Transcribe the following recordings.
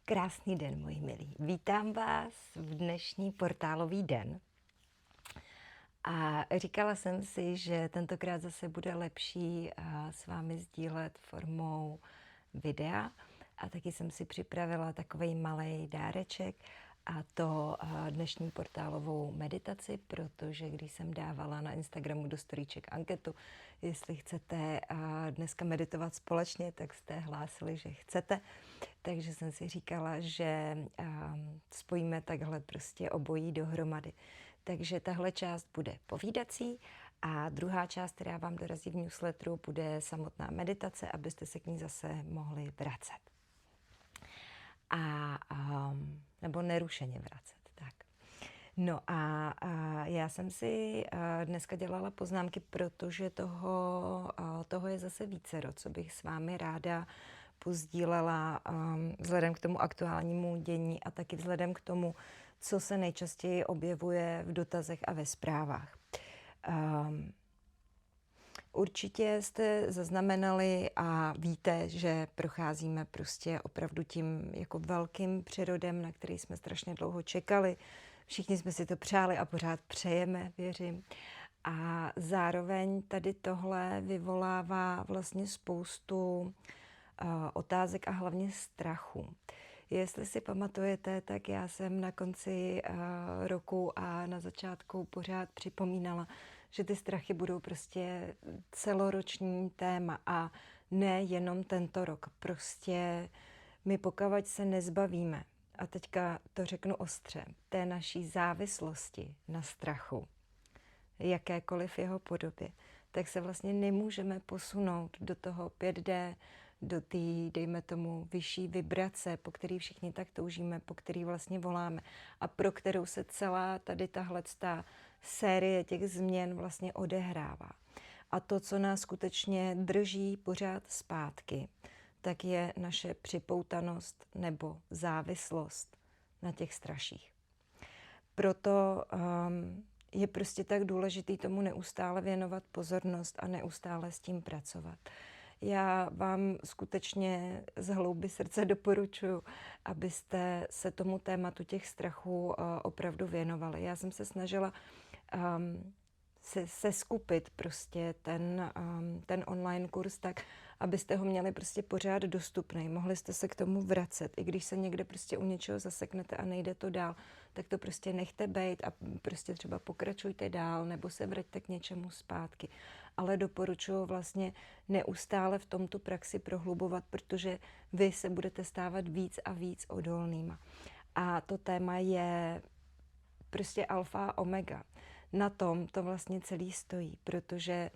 Krásný den, moji milí. Vítám vás v dnešní portálový den. A říkala jsem si, že tentokrát zase bude lepší s vámi sdílet formou videa. A taky jsem si připravila takovej malej dáreček, a to dnešní portálovou meditaci, protože když jsem dávala na Instagramu do storíček anketu, jestli chcete dneska meditovat společně, tak jste hlásili, že chcete. Takže jsem si říkala, že spojíme takhle prostě obojí dohromady. Takže tahle část bude povídací a druhá část, která vám dorazí v newsletteru, bude samotná meditace, abyste se k ní zase mohli vracet. Nebo nerušeně vracet. Tak. No a já jsem si dneska dělala poznámky, protože toho je zase vícero, co bych s vámi ráda pozdílela vzhledem k tomu aktuálnímu dění a taky vzhledem k tomu, co se nejčastěji objevuje v dotazech a ve zprávách. Určitě jste zaznamenali a víte, že procházíme prostě opravdu tím jako velkým přerodem, na který jsme strašně dlouho čekali. Všichni jsme si to přáli a pořád přejeme, věřím. A zároveň tady tohle vyvolává vlastně spoustu otázek a hlavně strachu. Jestli si pamatujete, tak já jsem na konci roku a na začátku pořád připomínala, že ty strachy budou prostě celoroční téma a ne jenom tento rok. Prostě my pokud se nezbavíme, a teďka to řeknu ostře, té naší závislosti na strachu, jakékoliv jeho podobě, tak se vlastně nemůžeme posunout do toho 5D, do té, dejme tomu, vyšší vibrace, po který všichni tak toužíme, po který vlastně voláme a pro kterou se celá tady tahletá série těch změn vlastně odehrává. A to, co nás skutečně drží pořád zpátky, tak je naše připoutanost nebo závislost na těch straších. Proto je prostě tak důležitý tomu neustále věnovat pozornost a neustále s tím pracovat. Já vám skutečně z hloubi srdce doporučuji, abyste se tomu tématu těch strachů opravdu věnovali. Já jsem se snažila seskupit prostě ten online kurz tak, abyste ho měli prostě pořád dostupný. Mohli jste se k tomu vracet. I když se někde prostě u něčeho zaseknete a nejde to dál, tak to prostě nechte bejt a prostě třeba pokračujte dál nebo se vraťte k něčemu zpátky. Ale doporučuji vlastně neustále v tom tu praxi prohlubovat, protože vy se budete stávat víc a víc odolnýma. A to téma je prostě alfa a omega. Na tom to vlastně celý stojí, protože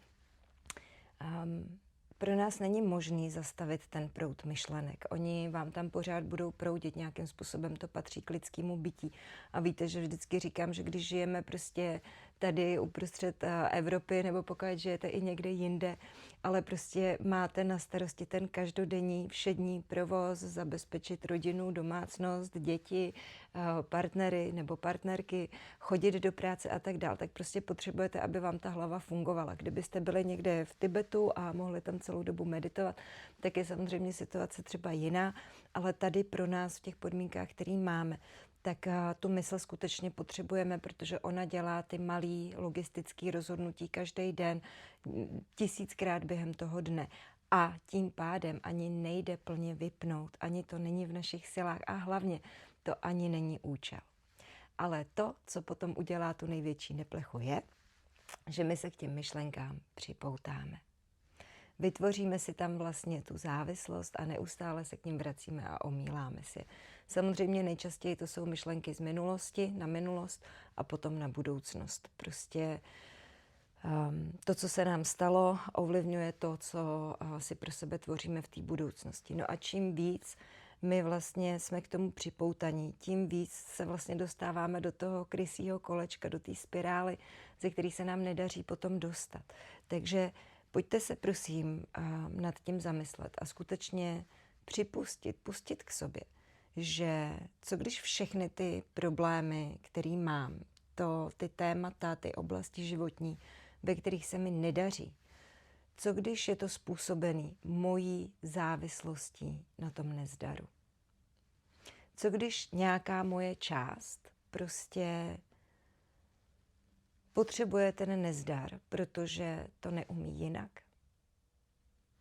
pro nás není možný zastavit ten proud myšlenek. Oni vám tam pořád budou proudit, nějakým způsobem to patří k lidskému bytí. A víte, že vždycky říkám, že když žijeme prostě tady uprostřed Evropy, nebo pokud žijete i někde jinde, ale prostě máte na starosti ten každodenní všední provoz, zabezpečit rodinu, domácnost, děti, partnery nebo partnerky, chodit do práce a tak dál, tak prostě potřebujete, aby vám ta hlava fungovala. Kdybyste byli někde v Tibetu a mohli tam celou dobu meditovat, tak je samozřejmě situace třeba jiná, ale tady pro nás v těch podmínkách, které máme, tak tu mysl skutečně potřebujeme, protože ona dělá ty malý logistický rozhodnutí každý den, 1000krát během toho dne. A tím pádem ani nejde plně vypnout, ani to není v našich silách a hlavně to ani není účel. Ale to, co potom udělá tu největší neplechu, je, že my se k těm myšlenkám připoutáme. Vytvoříme si tam vlastně tu závislost a neustále se k ním vracíme a omíláme si. Samozřejmě nejčastěji to jsou myšlenky z minulosti, na minulost a potom na budoucnost. Prostě to, co se nám stalo, ovlivňuje to, co si pro sebe tvoříme v té budoucnosti. No a čím víc my vlastně jsme k tomu připoutaní, tím víc se vlastně dostáváme do toho krysího kolečka, do té spirály, ze který se nám nedaří potom dostat. Takže pojďte se prosím nad tím zamyslet a skutečně pustit k sobě, že co když všechny ty problémy, které mám, ty témata, ty oblasti životní, ve kterých se mi nedaří, co když je to způsobený mojí závislostí na tom nezdaru. Co když nějaká moje část prostě potřebuje ten nezdar, protože to neumí jinak?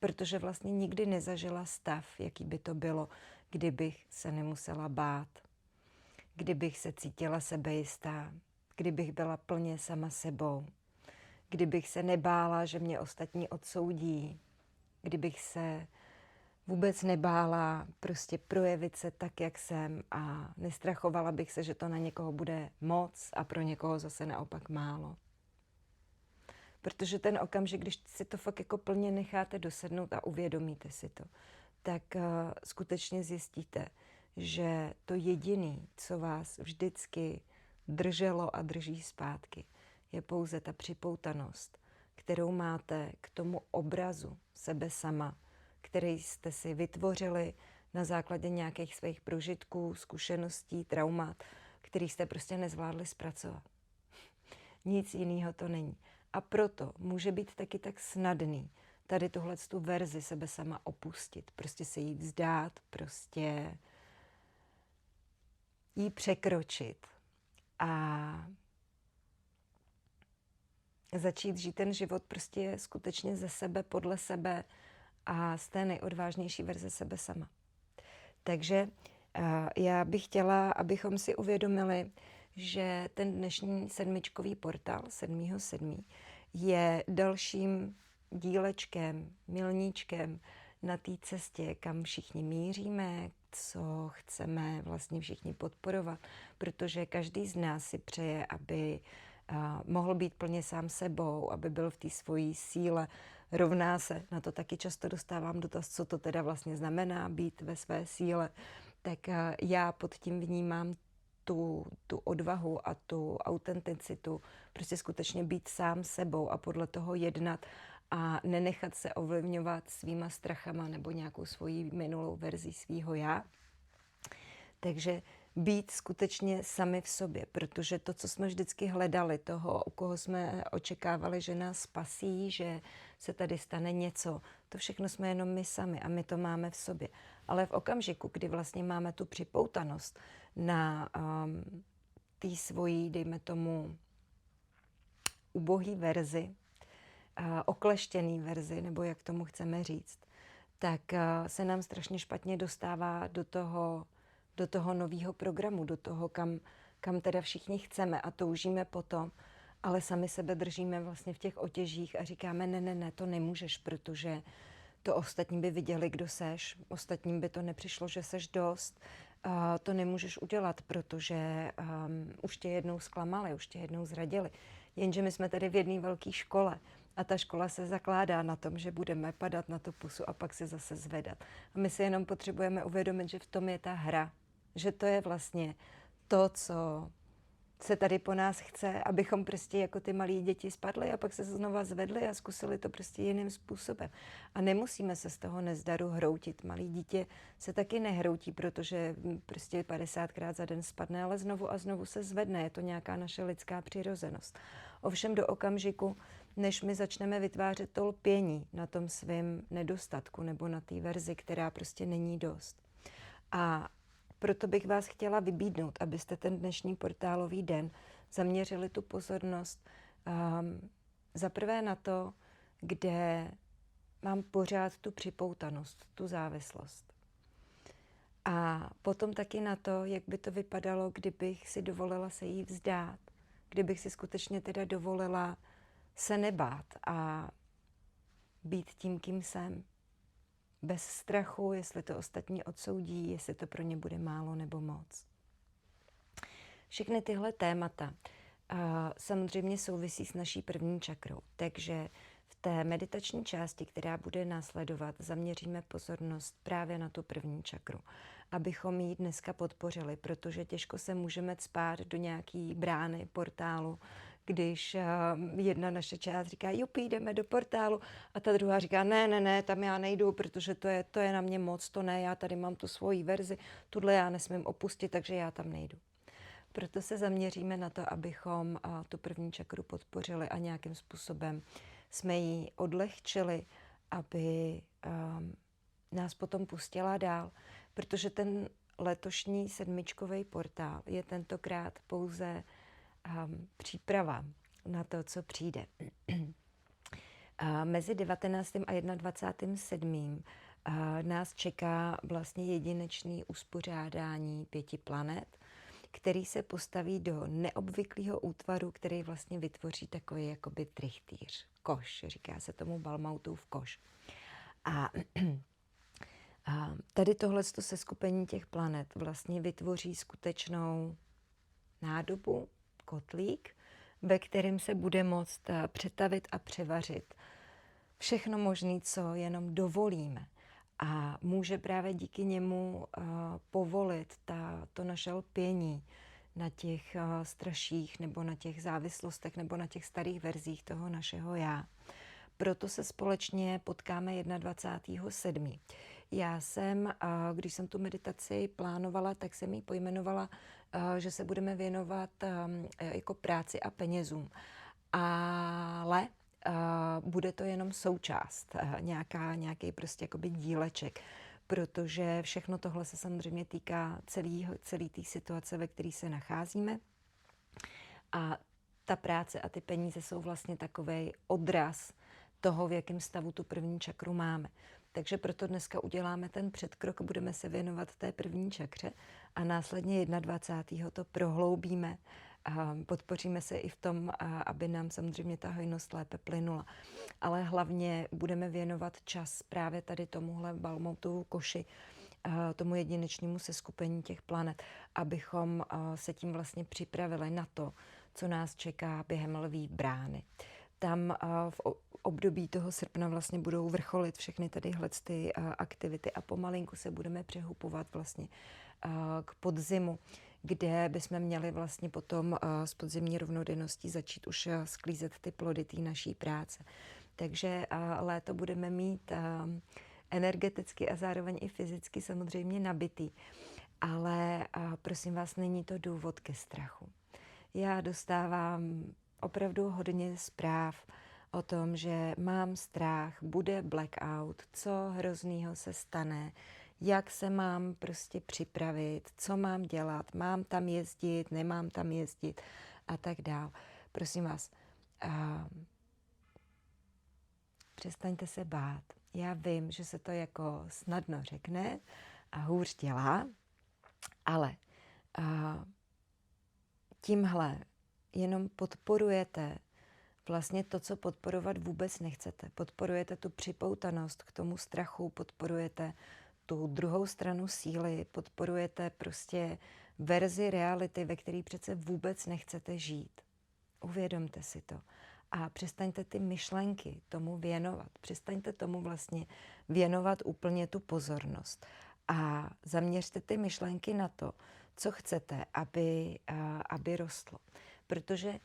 Protože vlastně nikdy nezažila stav, jaký by to bylo, kdybych se nemusela bát, kdybych se cítila sebejistá, kdybych byla plně sama sebou, kdybych se nebála, že mě ostatní odsoudí, kdybych se vůbec nebála prostě projevit se tak, jak jsem a nestrachovala bych se, že to na někoho bude moc a pro někoho zase naopak málo. Protože ten okamžik, když si to fakt jako plně necháte dosednout a uvědomíte si to, tak skutečně zjistíte, že to jediné, co vás vždycky drželo a drží zpátky, je pouze ta připoutanost, kterou máte k tomu obrazu sebe sama, který jste si vytvořili na základě nějakých svých prožitků, zkušeností, traumat, který jste prostě nezvládli zpracovat. Nic jiného to není. A proto může být taky tak snadný tady tuhletu verzi sebe sama opustit, prostě se jí vzdát, prostě jí překročit a začít žít ten život prostě skutečně ze sebe, podle sebe a z té nejodvážnější verze sebe sama. Takže já bych chtěla, abychom si uvědomili, že ten dnešní sedmičkový portál 7.7. je dalším dílečkem, milníčkem na té cestě, kam všichni míříme, co chceme vlastně všichni podporovat, protože každý z nás si přeje, aby mohl být plně sám sebou, aby byl v té svojí síle, rovná se. Na to taky často dostávám dotaz, co to teda vlastně znamená být ve své síle. Tak já pod tím vnímám tu odvahu a tu autenticitu, prostě skutečně být sám sebou a podle toho jednat a nenechat se ovlivňovat svýma strachama nebo nějakou svojí minulou verzí svýho já. Takže být skutečně sami v sobě, protože to, co jsme vždycky hledali, toho, u koho jsme očekávali, že nás spasí, že se tady stane něco, to všechno jsme jenom my sami a my to máme v sobě. Ale v okamžiku, kdy vlastně máme tu připoutanost na té svojí, dejme tomu, ubohý verzi, okleštěný verzi, nebo jak tomu chceme říct, tak se nám strašně špatně dostává do toho nového programu, do toho, kam teda všichni chceme a toužíme potom, ale sami sebe držíme vlastně v těch otěžích a říkáme, ne, to nemůžeš, protože to ostatní by viděli, kdo seš, ostatním by to nepřišlo, že seš dost, to nemůžeš udělat, protože už tě jednou zklamali, už tě jednou zradili. Jenže my jsme tady v jedné velké škole a ta škola se zakládá na tom, že budeme padat na tu pusu a pak se zase zvedat. A my si jenom potřebujeme uvědomit, že v tom je ta hra, že to je vlastně to, co se tady po nás chce, abychom prostě jako ty malí děti spadli a pak se znova zvedli a zkusili to prostě jiným způsobem. A nemusíme se z toho nezdaru hroutit. Malý dítě se taky nehroutí, protože prostě 50krát za den spadne, ale znovu a znovu se zvedne. Je to nějaká naše lidská přirozenost. Ovšem do okamžiku, než my začneme vytvářet to lpění na tom svém nedostatku nebo na té verzi, která prostě není dost. A proto bych vás chtěla vybídnout, abyste ten dnešní portálový den zaměřili tu pozornost zaprvé na to, kde mám pořád tu připoutanost, tu závislost. A potom taky na to, jak by to vypadalo, kdybych si dovolila se jí vzdát, kdybych si skutečně teda dovolila se nebát a být tím, kým jsem. Bez strachu, jestli to ostatní odsoudí, jestli to pro ně bude málo nebo moc. Všechny tyhle témata samozřejmě souvisí s naší první čakrou, takže v té meditační části, která bude následovat, zaměříme pozornost právě na tu první čakru, abychom ji dneska podpořili, protože těžko se můžeme cpát do nějaký brány, portálu, když jedna naše část říká, jupi, jdeme do portálu a ta druhá říká, ne, tam já nejdu, protože to je na mě moc, to ne, já tady mám tu svoji verzi, tuhle já nesmím opustit, takže já tam nejdu. Proto se zaměříme na to, abychom tu první čakru podpořili a nějakým způsobem jsme ji odlehčili, aby nás potom pustila dál, protože ten letošní sedmičkový portál je tentokrát pouze příprava na to, co přijde. Mezi 19. a 21.7. nás čeká vlastně jedinečný uspořádání 5 planet, který se postaví do neobvyklého útvaru, který vlastně vytvoří takový jakoby trichtýř, koš, říká se tomu Balmautův koš. A tady tohleto seskupení těch planet vlastně vytvoří skutečnou nádobu, kotlík, ve kterém se bude moct přetavit a převařit všechno možné, co jenom dovolíme. A může právě díky němu povolit to naše lpění na těch straších nebo na těch závislostech nebo na těch starých verzích toho našeho já. Proto se společně potkáme 21.7. Já jsem, když jsem tu meditaci plánovala, tak jsem ji pojmenovala, že se budeme věnovat jako práci a penězům. Ale bude to jenom součást, nějaký prostě jakoby díleček, protože všechno tohle se samozřejmě týká celé té situace, ve které se nacházíme. A ta práce a ty peníze jsou vlastně takovej odraz toho, v jakém stavu tu první čakru máme. Takže proto dneska uděláme ten předkrok, budeme se věnovat té první čakře a následně 21. to prohloubíme. Podpoříme se i v tom, aby nám samozřejmě ta hojnost lépe plynula. Ale hlavně budeme věnovat čas právě tady tomuhle Balmautovu koši, tomu jedinečnému seskupení těch planet, abychom se tím vlastně připravili na to, co nás čeká během Lví brány. Tam v období toho srpna vlastně budou vrcholit všechny tadyhle ty aktivity a pomalinku se budeme přehupovat vlastně k podzimu, kde bychom měli vlastně potom s podzimní rovnodenností začít už sklízet ty plody té naší práce. Takže léto budeme mít energeticky a zároveň i fyzicky samozřejmě nabitý. Ale prosím vás, není to důvod ke strachu. Já dostávám opravdu hodně zpráv o tom, že mám strach, bude blackout, co hroznýho se stane, jak se mám prostě připravit, co mám dělat, mám tam jezdit, nemám tam jezdit a tak dál. Prosím vás, přestaňte se bát. Já vím, že se to jako snadno řekne a hůř dělá, ale tímhle jenom podporujete vlastně to, co podporovat vůbec nechcete. Podporujete tu připoutanost k tomu strachu, podporujete tu druhou stranu síly, podporujete prostě verzi reality, ve které přece vůbec nechcete žít. Uvědomte si to. A přestaňte ty myšlenky tomu věnovat. Přestaňte tomu vlastně věnovat úplně tu pozornost. A zaměřte ty myšlenky na to, co chcete, aby rostlo. Protože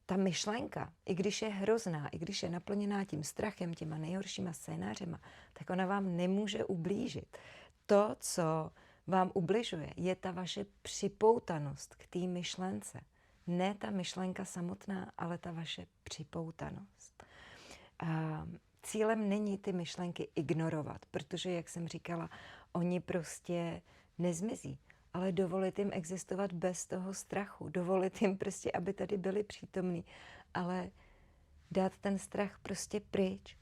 ta myšlenka, i když je hrozná, i když je naplněná tím strachem, těma nejhoršíma scénářema, tak ona vám nemůže ublížit. To, co vám ubližuje, je ta vaše připoutanost k té myšlence. Ne ta myšlenka samotná, ale ta vaše připoutanost. Cílem není ty myšlenky ignorovat, protože, jak jsem říkala, oni prostě nezmizí. Ale dovolit jim existovat bez toho strachu. Dovolit jim prostě, aby tady byli přítomní. Ale dát ten strach prostě pryč.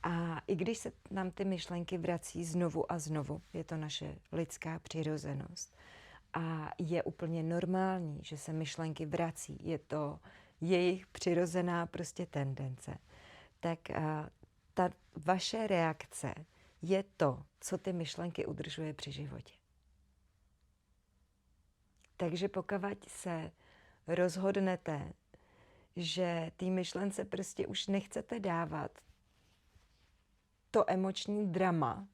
A i když se nám ty myšlenky vrací znovu a znovu, je to naše lidská přirozenost. A je úplně normální, že se myšlenky vrací. Je to jejich přirozená prostě tendence. Tak ta vaše reakce je to, co ty myšlenky udržuje při životě. Takže pokud se rozhodnete, že té myšlence prostě už nechcete dávat to emoční drama,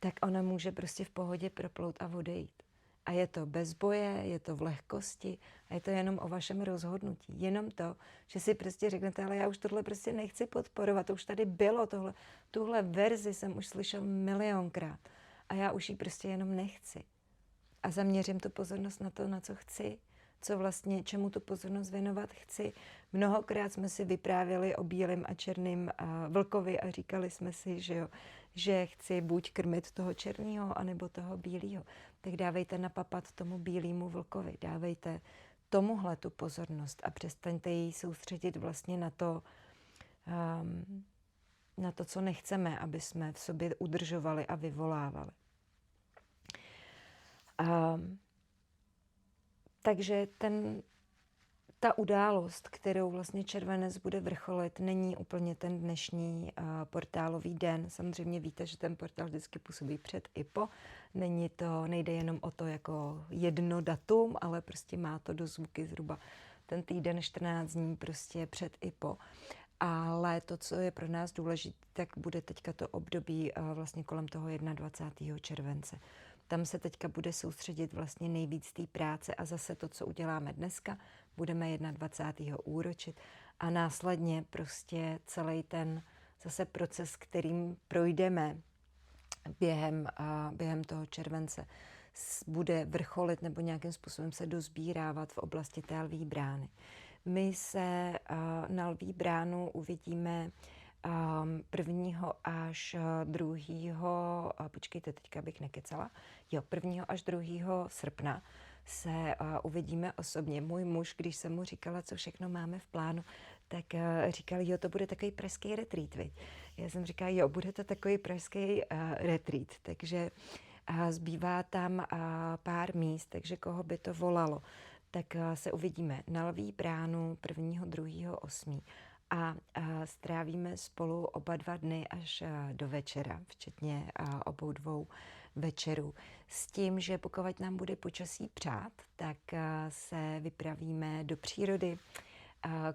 tak ona může prostě v pohodě proplout a odejít. A je to bez boje, je to v lehkosti a je to jenom o vašem rozhodnutí. Jenom to, že si prostě řeknete, ale já už tohle prostě nechci podporovat, to už tady bylo, tuhle verzi jsem už slyšel milionkrát a já už ji prostě jenom nechci. A zaměřím tu pozornost na to, na co chci, co vlastně, čemu tu pozornost věnovat chci. Mnohokrát jsme si vyprávěli o bílém a černém vlkovi a říkali jsme si, že jo, že chci buď krmit toho černého, anebo toho bílého, tak dávejte napapat tomu bílému vlkovi, dávejte tomuhle tu pozornost a přestaňte ji soustředit vlastně na to, co nechceme, aby jsme v sobě udržovali a vyvolávali. Takže ta událost, kterou vlastně červenec bude vrcholit, není úplně ten dnešní portálový den. Samozřejmě víte, že ten portál vždycky působí před i po. Nejde jenom o to jako jedno datum, ale prostě má to dozvuky zhruba ten týden 14 dní prostě před i po. Ale to, co je pro nás důležité, tak bude teďka to období vlastně kolem toho 21. července. Tam se teďka bude soustředit vlastně nejvíc té práce a zase to, co uděláme dneska, budeme 21. úročit a následně prostě celý ten zase proces, kterým projdeme během toho července, bude vrcholit nebo nějakým způsobem se dozbírávat v oblasti té lví brány. My se na lví bránu uvidíme 1. až 2. Počkejte, teďka bych nekecala. 1. až 2. srpna se uvidíme osobně. Můj muž, když jsem mu říkala, co všechno máme v plánu, tak říkal, to bude takový pražský retreat, viď? Já jsem říkala, bude to takový pražský retreat, takže zbývá tam pár míst, takže koho by to volalo, tak se uvidíme na lví bránu 1., 2., 8. A strávíme spolu oba 2 dny až do večera, včetně obou 2 večerů. S tím, že pokud nám bude počasí přát, tak se vypravíme do přírody.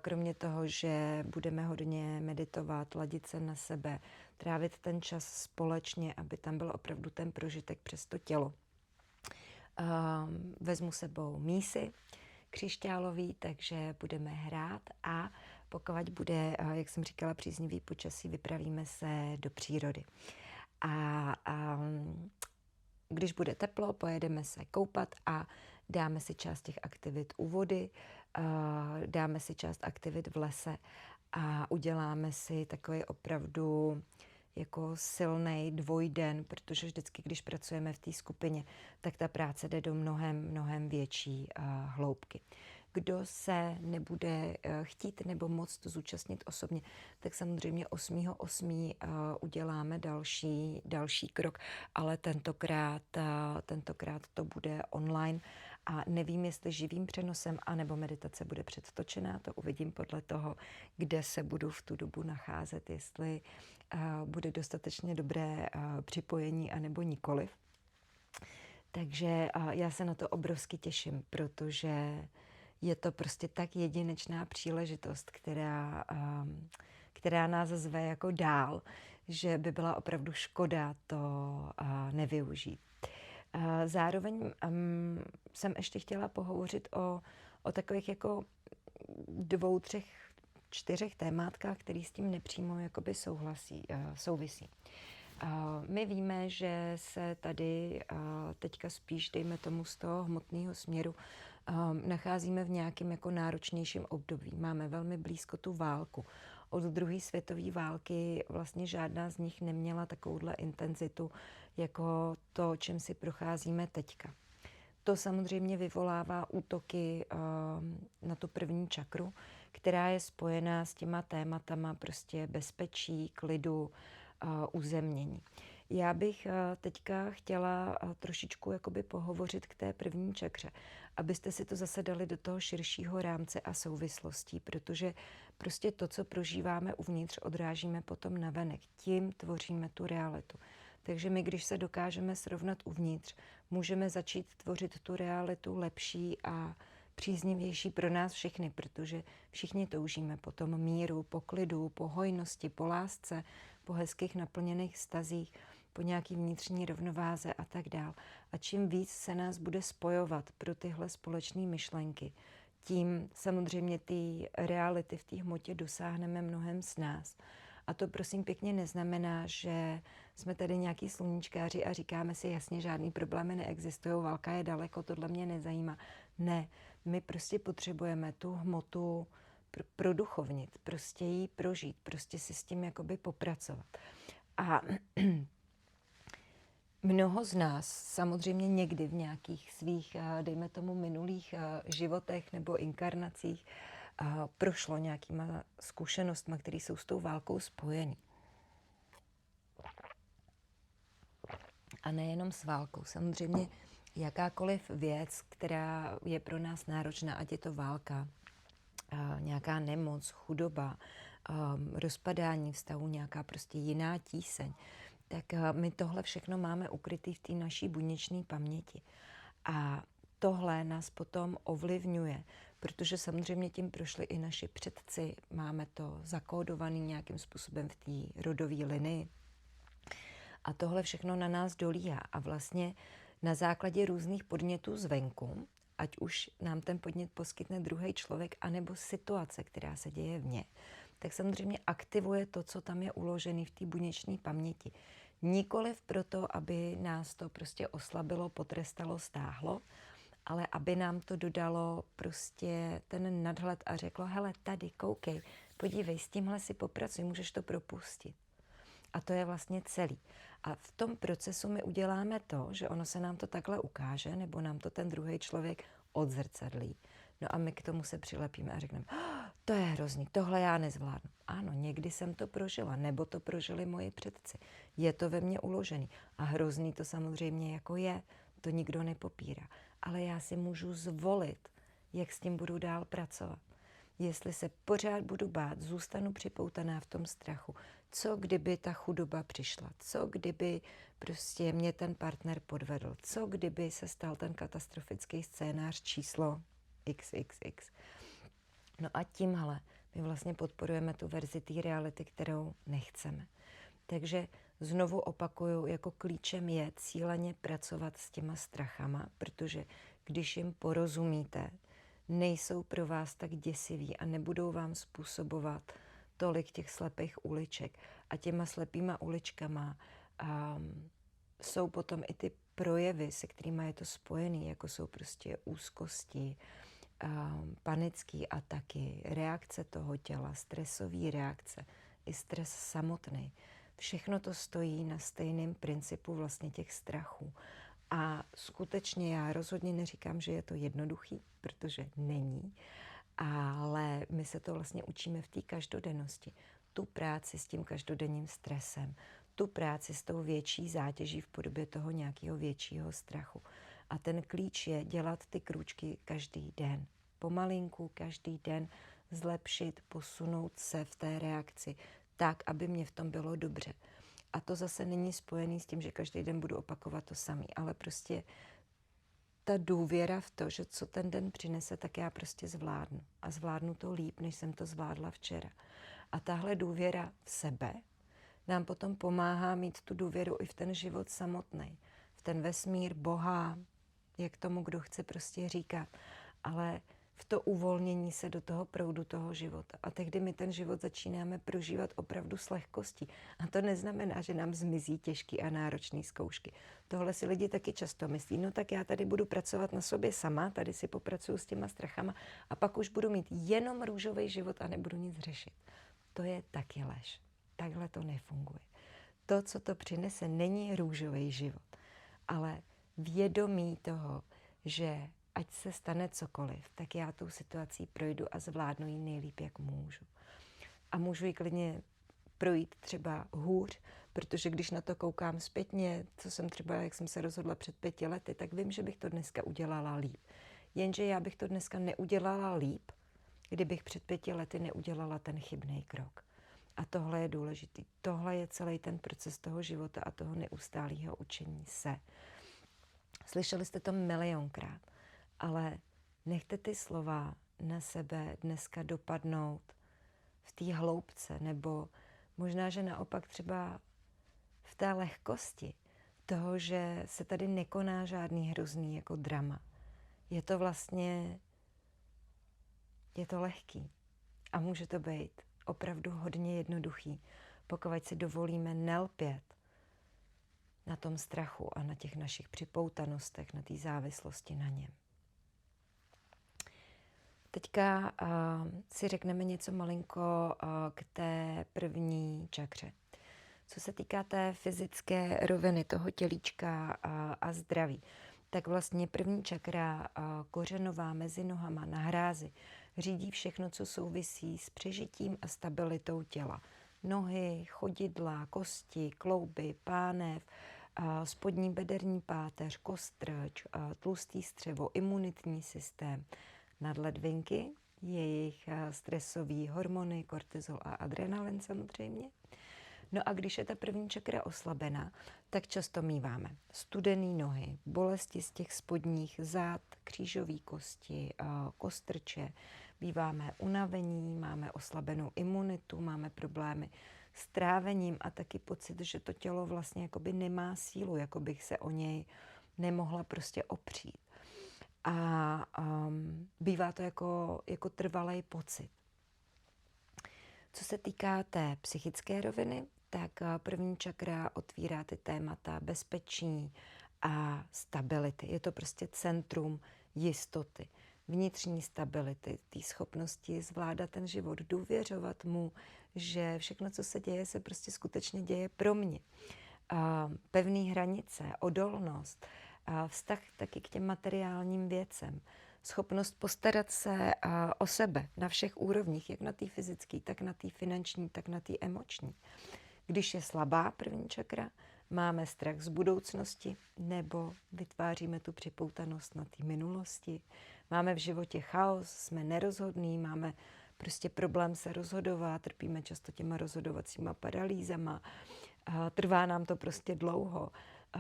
Kromě toho, že budeme hodně meditovat, ladit se na sebe, trávit ten čas společně, aby tam byl opravdu ten prožitek přes to tělo. Vezmu sebou mísy křišťálový, takže budeme hrát a pokud bude, jak jsem říkala, příznivý počasí, vypravíme se do přírody. A když bude teplo, pojedeme se koupat a dáme si část těch aktivit u vody, dáme si část aktivit v lese a uděláme si takový opravdu jako silnej dvojden, protože vždycky, když pracujeme v té skupině, tak ta práce jde do mnohem větší hloubky. Kdo se nebude chtít nebo moct zúčastnit osobně, tak samozřejmě 8.8. uděláme další krok, ale tentokrát to bude online a nevím, jestli živým přenosem anebo meditace bude předtočená, to uvidím podle toho, kde se budu v tu dobu nacházet, jestli bude dostatečně dobré připojení anebo nikoliv. Takže já se na to obrovsky těším, protože je to prostě tak jedinečná příležitost, která nás zve jako dál, že by byla opravdu škoda to nevyužít. Zároveň jsem ještě chtěla pohovořit o takových jako 2, 3, 4 témátkách, které s tím nepřímo jakoby souvisí. My víme, že se tady teďka spíš, dejme tomu, z toho hmotného směru nacházíme v nějakém jako náročnějším období. Máme velmi blízko tu válku. Od druhé světové války vlastně žádná z nich neměla takovouhle intenzitu jako to, čím si procházíme teďka. To samozřejmě vyvolává útoky na tu první čakru, která je spojená s těma tématama prostě bezpečí, klidu, uzemnění. Já bych teďka chtěla trošičku jakoby pohovořit k té první čakře, abyste si to zase dali do toho širšího rámce a souvislostí, protože prostě to, co prožíváme uvnitř, odrážíme potom navenek. Tím tvoříme tu realitu. Takže my, když se dokážeme srovnat uvnitř, můžeme začít tvořit tu realitu lepší a příznivější pro nás všechny, protože všichni toužíme po tom míru, po klidu, po hojnosti, po lásce, po hezkých naplněných vztazích, po nějaký vnitřní rovnováze a tak dál. A čím víc se nás bude spojovat pro tyhle společné myšlenky, tím samozřejmě ty reality v té hmotě dosáhneme mnohem z nás. A to prosím pěkně neznamená, že jsme tady nějaký sluníčkáři a říkáme si jasně, žádný problémy neexistují, válka je daleko, tohle mě nezajímá. Ne, my prostě potřebujeme tu hmotu produchovnit, prostě ji prožít, prostě si s tím jakoby popracovat. A mnoho z nás samozřejmě někdy v nějakých svých, dejme tomu, minulých životech nebo inkarnacích prošlo nějakýma zkušenostmi, které jsou s tou válkou spojený. A nejenom s válkou. Samozřejmě jakákoliv věc, která je pro nás náročná, ať je to válka, nějaká nemoc, chudoba, rozpadání vztahu, nějaká prostě jiná tíseň, tak my tohle všechno máme ukrytý v té naší buněčné paměti. A tohle nás potom ovlivňuje, protože samozřejmě tím prošli i naši předci, máme to zakódované nějakým způsobem v té rodové linii. A tohle všechno na nás dolíhá. A vlastně na základě různých podnětů zvenku, ať už nám ten podnět poskytne druhý člověk, anebo situace, která se děje v ně, tak samozřejmě aktivuje to, co tam je uložené v té buněčné paměti. Nikoliv proto, aby nás to prostě oslabilo, potrestalo, stáhlo, ale aby nám to dodalo prostě ten nadhled a řeklo, hele, tady, koukej, podívej, s tímhle si popracuj, můžeš to propustit. A to je vlastně celý. A v tom procesu my uděláme to, že ono se nám to takhle ukáže, nebo nám to ten druhý člověk odzrcadlí. No a my k tomu se přilepíme a řekneme, to je hrozný, tohle já nezvládnu. Ano, někdy jsem to prožila, nebo to prožili moji předci. Je to ve mně uložený. A hrozný to samozřejmě jako je, to nikdo nepopírá. Ale já si můžu zvolit, jak s tím budu dál pracovat. Jestli se pořád budu bát, zůstanu připoutaná v tom strachu. Co kdyby ta chudoba přišla? Co kdyby prostě mě ten partner podvedl? Co kdyby se stal ten katastrofický scénář číslo XXX? No a tímhle my vlastně podporujeme tu verzi té reality, kterou nechceme. Takže znovu opakuju, jako klíčem je cíleně pracovat s těma strachama, protože když jim porozumíte, nejsou pro vás tak děsiví a nebudou vám způsobovat tolik těch slepých uliček. A těma slepýma uličkama jsou potom i ty projevy, se kterými je to spojený, jako jsou prostě úzkosti, panické ataky, reakce toho těla, stresové reakce, i stres samotný. Všechno to stojí na stejném principu vlastně těch strachů. A skutečně já rozhodně neříkám, že je to jednoduchý, protože není, ale my se to vlastně učíme v té každodennosti. Tu práci s tím každodenním stresem, tu práci s tou větší zátěží v podobě toho nějakého většího strachu. A ten klíč je dělat ty krůčky každý den. Pomalinku, každý den zlepšit, posunout se v té reakci tak, aby mě v tom bylo dobře. A to zase není spojený s tím, že každý den budu opakovat to samé, ale prostě ta důvěra v to, že co ten den přinese, tak já prostě zvládnu. A zvládnu to líp, než jsem to zvládla včera. A tahle důvěra v sebe nám potom pomáhá mít tu důvěru i v ten život samotný. V ten vesmír, Boha, jak tomu kdo chce prostě říkat. Ale v to uvolnění se do toho proudu toho života. A tehdy my ten život začínáme prožívat opravdu s lehkostí. A to neznamená, že nám zmizí těžký a náročný zkoušky. Tohle si lidi taky často myslí, no tak já tady budu pracovat na sobě sama, tady si popracuju s těma strachama a pak už budu mít jenom růžový život a nebudu nic řešit. To je taky lež. Takhle to nefunguje. To, co to přinese, není růžový život, ale vědomí toho, že ať se stane cokoliv, tak já tou situací projdu a zvládnu ji nejlíp, jak můžu. A můžu ji klidně projít třeba hůř, protože když na to koukám zpětně, co jsem třeba, jak jsem se rozhodla před 5 lety, tak vím, že bych to dneska udělala líp. Jenže já bych to dneska neudělala líp, kdybych před 5 lety neudělala ten chybný krok. A tohle je důležitý. Tohle je celý ten proces toho života a toho neustálého učení se. Slyšeli jste to milionkrát. Ale nechte ty slova na sebe dneska dopadnout v té hloubce, nebo možná, že naopak třeba v té lehkosti toho, že se tady nekoná žádný hrozný jako drama. Je to vlastně, je to lehký a může to být opravdu hodně jednoduchý, pokud si dovolíme nelpět na tom strachu a na těch našich připoutanostech, na té závislosti na něm. Teďka si řekneme něco malinko k té první čakře, Co se týká té fyzické roviny, toho tělíčka a zdraví, tak vlastně první čakra, kořenová mezi nohama na hrázi, řídí všechno, co souvisí s přežitím a stabilitou těla. Nohy, chodidla, kosti, klouby, pánev, spodní bederní páteř, kostrč, tlustý střevo, imunitní systém, nadledvinky, jejich stresové hormony, kortizol a adrenalin samozřejmě. No a když je ta první čakra oslabená, tak často míváme studený nohy, bolesti z těch spodních zád, křížové kosti, kostrče, býváme unavení, máme oslabenou imunitu, máme problémy s trávením a taky pocit, že to tělo vlastně jakoby nemá sílu, jako bych se o něj nemohla prostě opřít. A bývá to jako trvalý pocit. Co se týká té psychické roviny, tak první čakra otvírá ty témata bezpečí a stability. Je to prostě centrum jistoty, vnitřní stability, té schopnosti zvládat ten život, důvěřovat mu, že všechno, co se děje, se prostě skutečně děje pro mě. Pevné hranice, odolnost, vztah taky k těm materiálním věcem, schopnost postarat se o sebe na všech úrovních, jak na té fyzické, tak na té finanční, tak na té emoční. Když je slabá první čakra, máme strach z budoucnosti nebo vytváříme tu připoutanost na té minulosti. Máme v životě chaos, jsme nerozhodní, máme prostě problém se rozhodovat, trpíme často těma rozhodovacíma paralýzama, trvá nám to prostě dlouho.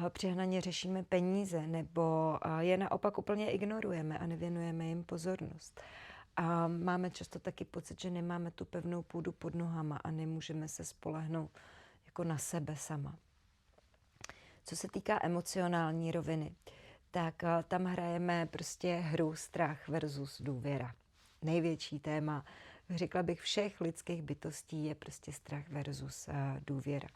Přehnaně řešíme peníze nebo je naopak úplně ignorujeme a nevěnujeme jim pozornost. A máme často taky pocit, že nemáme tu pevnou půdu pod nohama a nemůžeme se spolehnout jako na sebe sama. Co se týká emocionální roviny, tak tam hrajeme prostě hru strach versus důvěra. Největší téma, řekla bych, všech lidských bytostí je prostě strach versus důvěra.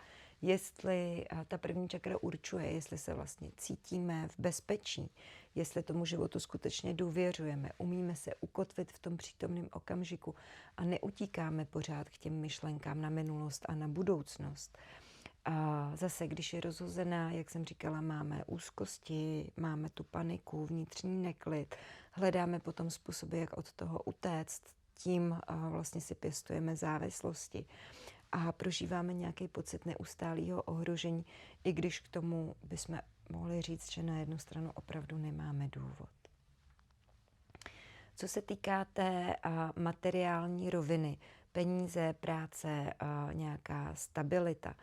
Jestli ta první čakra určuje, jestli se vlastně cítíme v bezpečí, jestli tomu životu skutečně důvěřujeme, umíme se ukotvit v tom přítomném okamžiku a neutíkáme pořád k těm myšlenkám na minulost a na budoucnost. A zase, když je rozhozená, jak jsem říkala, máme úzkosti, máme tu paniku, vnitřní neklid, hledáme potom způsoby, jak od toho utéct, tím vlastně si pěstujeme závislosti a prožíváme nějaký pocit neustálého ohrožení, i když k tomu bychom mohli říct, že na jednu stranu opravdu nemáme důvod. Co se týká té materiální roviny, peníze, práce, nějaká stabilita,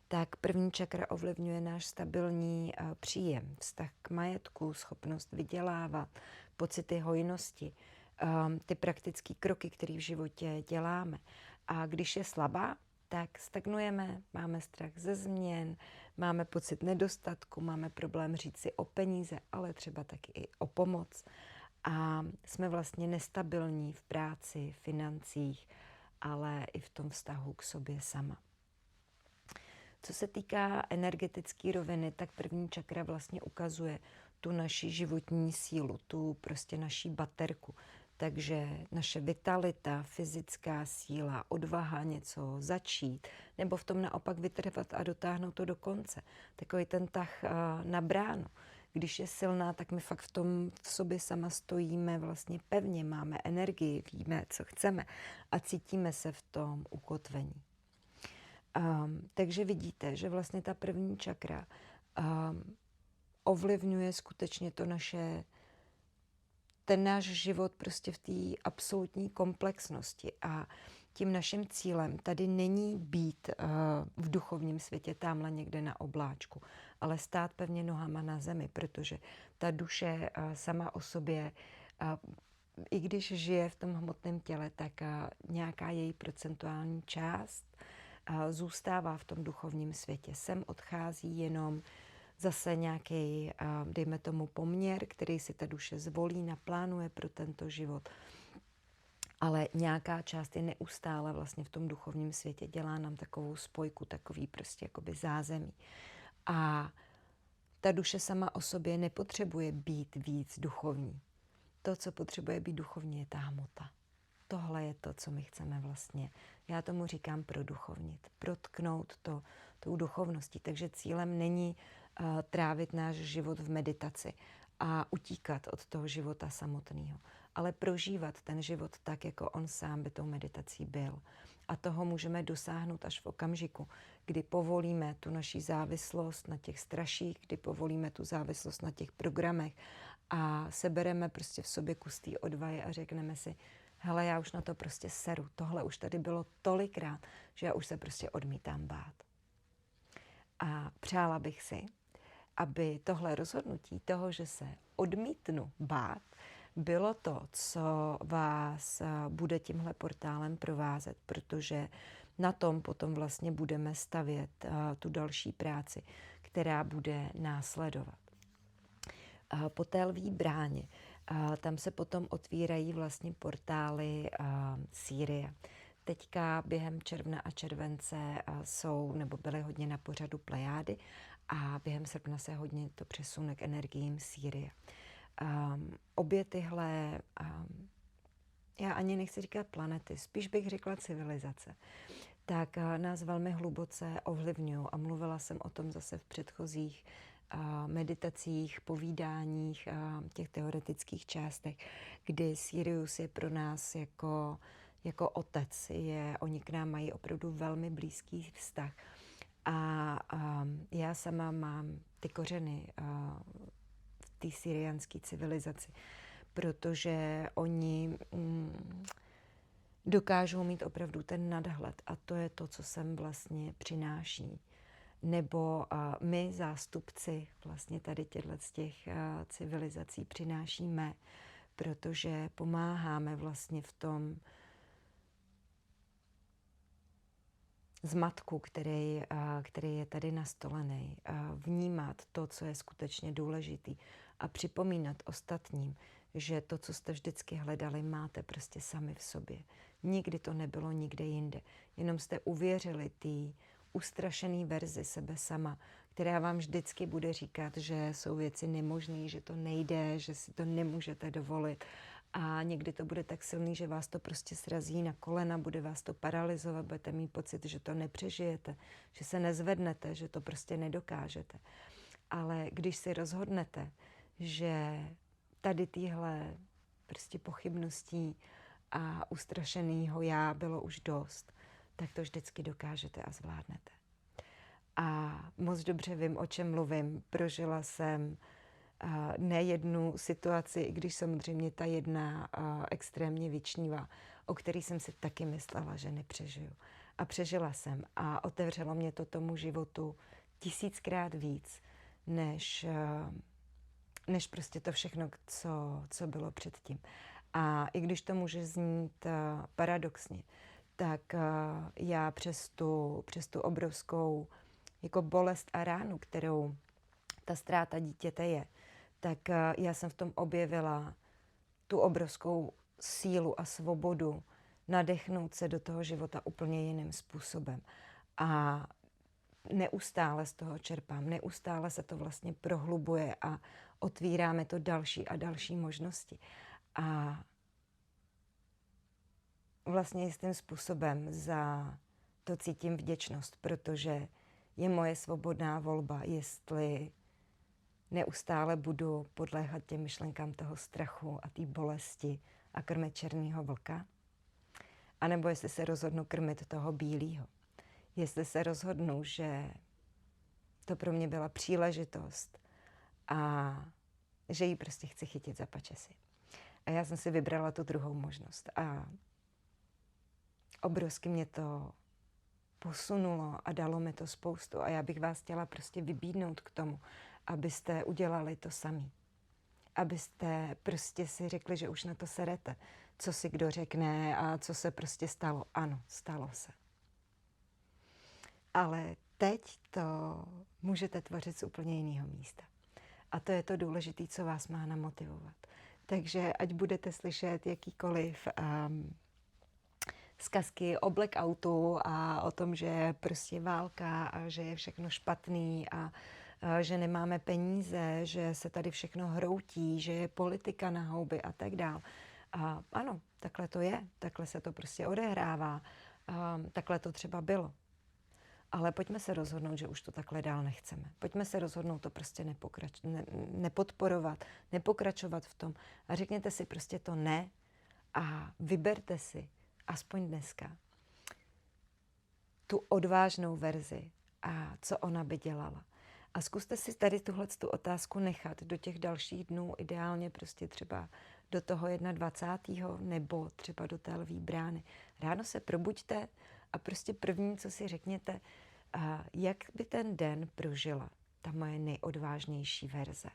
tak první čakra ovlivňuje náš stabilní příjem, vztah k majetku, schopnost vydělávat, pocity hojnosti, ty praktické kroky, které v životě děláme. A když je slabá, tak stagnujeme, máme strach ze změn, máme pocit nedostatku, máme problém říct si o peníze, ale třeba taky i o pomoc. A jsme vlastně nestabilní v práci, financích, ale i v tom vztahu k sobě sama. Co se týká energetické roviny, tak první čakra vlastně ukazuje tu naši životní sílu, tu prostě naší baterku. Takže naše vitalita, fyzická síla, odvaha něco začít, nebo v tom naopak vytrvat a dotáhnout to do konce. Takový ten tah na bránu. Když je silná, tak my fakt v sobě sama stojíme vlastně pevně, máme energii, víme, co chceme a cítíme se v tom ukotvení. Takže vidíte, že vlastně ta první čakra ovlivňuje skutečně ten náš život prostě v té absolutní komplexnosti a tím naším cílem tady není být v duchovním světě tamhle někde na obláčku, ale stát pevně nohama na zemi, protože ta duše sama o sobě, i když žije v tom hmotném těle, tak nějaká její procentuální část zůstává v tom duchovním světě. Sem odchází jenom zase nějaký, dejme tomu, poměr, který si ta duše zvolí, naplánuje pro tento život. Ale nějaká část je neustále vlastně v tom duchovním světě, dělá nám takovou spojku, takový prostě jakoby zázemí. A ta duše sama o sobě nepotřebuje být víc duchovní. To, co potřebuje být duchovní, je ta hmota. Tohle je to, co my chceme vlastně. Já tomu říkám produchovnit, protknout to, tou duchovností. Takže cílem není trávit náš život v meditaci a utíkat od toho života samotného, ale prožívat ten život tak, jako on sám by tou meditací byl. A toho můžeme dosáhnout až v okamžiku, kdy povolíme tu naši závislost na těch straších, kdy povolíme tu závislost na těch programech a sebereme prostě v sobě kus té odvahy a řekneme si, hele, já už na to prostě seru, tohle už tady bylo tolikrát, že já už se prostě odmítám bát. A přála bych si, aby tohle rozhodnutí toho, že se odmítnu bát, bylo to, co vás bude tímhle portálem provázet, protože na tom potom vlastně budeme stavět tu další práci, která bude následovat. Po té Lví bráně, tam se potom otvírají vlastně portály Sýrie. Teďka během června a července jsou, nebo byly hodně na pořadu Plejády a během srpna se hodně to přesune k energiím Sýrie. Obě tyhle, já ani nechci říkat planety, spíš bych řekla civilizace, tak nás velmi hluboce ovlivňují a mluvila jsem o tom zase v předchozích meditacích, povídáních, těch teoretických částech, kdy Sirius je pro nás jako otec, oni k nám mají opravdu velmi blízký vztah. A já sama mám ty kořeny v té syriánské civilizaci, protože oni dokážou mít opravdu ten nadhled a to je to, co sem vlastně přináší. Nebo my, zástupci vlastně tady těchto civilizací, přinášíme, protože pomáháme vlastně v tom zmatku, který je tady nastolený, vnímat to, co je skutečně důležitý a připomínat ostatním, že to, co jste vždycky hledali, máte prostě sami v sobě. Nikdy to nebylo nikde jinde. Jenom jste uvěřili té ustrašený verzi sebe sama, která vám vždycky bude říkat, že jsou věci nemožné, že to nejde, že si to nemůžete dovolit. A někdy to bude tak silný, že vás to prostě srazí na kolena, bude vás to paralyzovat, budete mít pocit, že to nepřežijete, že se nezvednete, že to prostě nedokážete. Ale když si rozhodnete, že tady týhle prostě pochybností a ustrašenýho já bylo už dost, tak to vždycky dokážete a zvládnete. A moc dobře vím, o čem mluvím. Prožila jsem nejednu situaci, i když samozřejmě ta jedna extrémně vyčnívá, o který jsem si taky myslela, že nepřežiju. A přežila jsem a otevřelo mě to tomu životu 1000krát víc, než prostě to všechno, co bylo předtím. A i když to může znít paradoxně, tak já přes tu obrovskou jako bolest a ránu, kterou ta ztráta dítěte je, tak já jsem v tom objevila tu obrovskou sílu a svobodu nadechnout se do toho života úplně jiným způsobem. A neustále z toho čerpám, neustále se to vlastně prohlubuje a otvíráme to další a další možnosti. A vlastně jistým způsobem za to cítím vděčnost, protože je moje svobodná volba, jestli neustále budu podléhat těm myšlenkám toho strachu a té bolesti a krmit černýho vlka, anebo jestli se rozhodnu krmit toho bílýho. Jestli se rozhodnu, že to pro mě byla příležitost a že ji prostě chci chytit za pačesy. A já jsem si vybrala tu druhou možnost. A obrovsky mě to posunulo a dalo mi to spoustu. A já bych vás chtěla prostě vybídnout k tomu, abyste udělali to samý. Abyste prostě si řekli, že už na to serete. Co si kdo řekne a co se prostě stalo. Ano, stalo se. Ale teď to můžete tvořit z úplně jiného místa. A to je to důležité, co vás má namotivovat. Takže ať budete slyšet jakýkoliv zkazky o blackoutu a o tom, že je prostě válka a že je všechno špatný a že nemáme peníze, že se tady všechno hroutí, že je politika na houby a tak dál. A ano, takhle to je, takhle se to prostě odehrává, takhle to třeba bylo. ale pojďme se rozhodnout, že už to takhle dál nechceme. Pojďme se rozhodnout to prostě nepodporovat, nepokračovat v tom a řekněte si prostě to ne a vyberte si aspoň dneska tu odvážnou verzi a co ona by dělala. A zkuste si tady tuhletu otázku nechat do těch dalších dnů, ideálně prostě třeba do toho 21. nebo třeba do té lví brány. Ráno se probuďte a prostě první, co si řekněte, jak by ten den prožila ta moje nejodvážnější verze.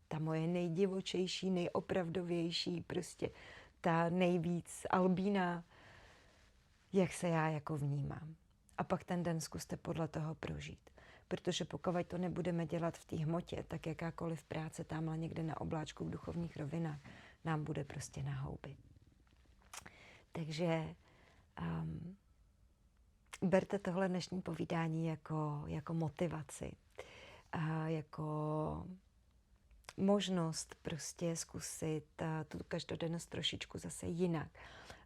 Ta moje nejdivočejší, nejopravdovější, prostě ta nejvíc albína, jak se já jako vnímám. A pak ten den zkuste podle toho prožít. Protože pokud to nebudeme dělat v té hmotě, tak jakákoliv práce tamhle někde na obláčku v duchovních rovinách nám bude prostě na houby. Takže berte tohle dnešní povídání jako motivaci, jako možnost prostě zkusit tu každodennost trošičku zase jinak.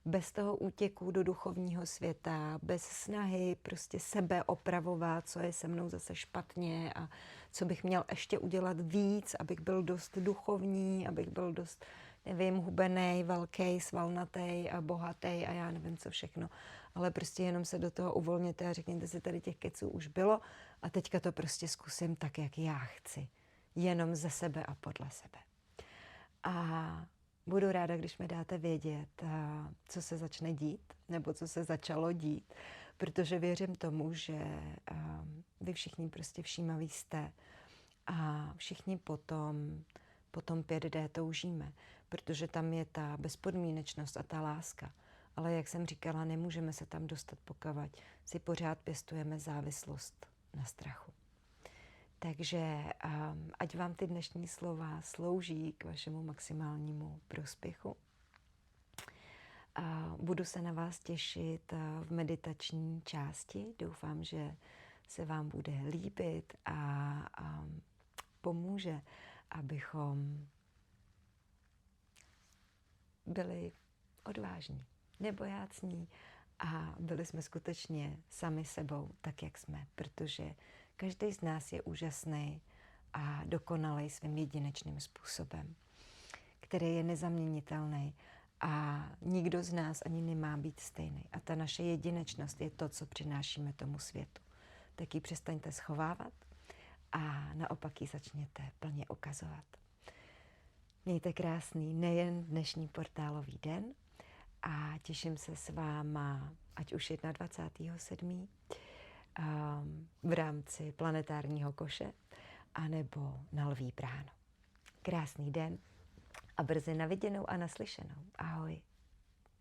Bez toho útěku do duchovního světa, bez snahy prostě sebe opravovat, co je se mnou zase špatně a co bych měl ještě udělat víc, abych byl dost duchovní, abych byl dost, nevím, hubenej, velký, svalnatý a bohatý a já nevím co všechno. Ale prostě jenom se do toho uvolněte a řekněte si, tady těch keců už bylo a teďka to prostě zkusím tak, jak já chci. Jenom ze sebe a podle sebe. A budu ráda, když mi dáte vědět, co se začne dít, nebo co se začalo dít, protože věřím tomu, že vy všichni prostě všímaví jste a všichni potom 5D toužíme, protože tam je ta bezpodmínečnost a ta láska. Ale jak jsem říkala, nemůžeme se tam dostat, pokud si pořád pěstujeme závislost na strachu. Takže ať vám ty dnešní slova slouží k vašemu maximálnímu prospěchu. Budu se na vás těšit v meditační části. Doufám, že se vám bude líbit a pomůže, abychom byli odvážní, nebojácní a byli jsme skutečně sami sebou, tak jak jsme, protože každý z nás je úžasný a dokonalý svým jedinečným způsobem, který je nezaměnitelný a nikdo z nás ani nemá být stejný. A ta naše jedinečnost je to, co přinášíme tomu světu. Tak ji přestaňte schovávat a naopak ji začněte plně ukazovat. Mějte krásný nejen dnešní portálový den a těším se s váma, ať už 21.7. V rámci planetárního koše, anebo na lví bránu. Krásný den a brzy na viděnou a naslyšenou. Ahoj.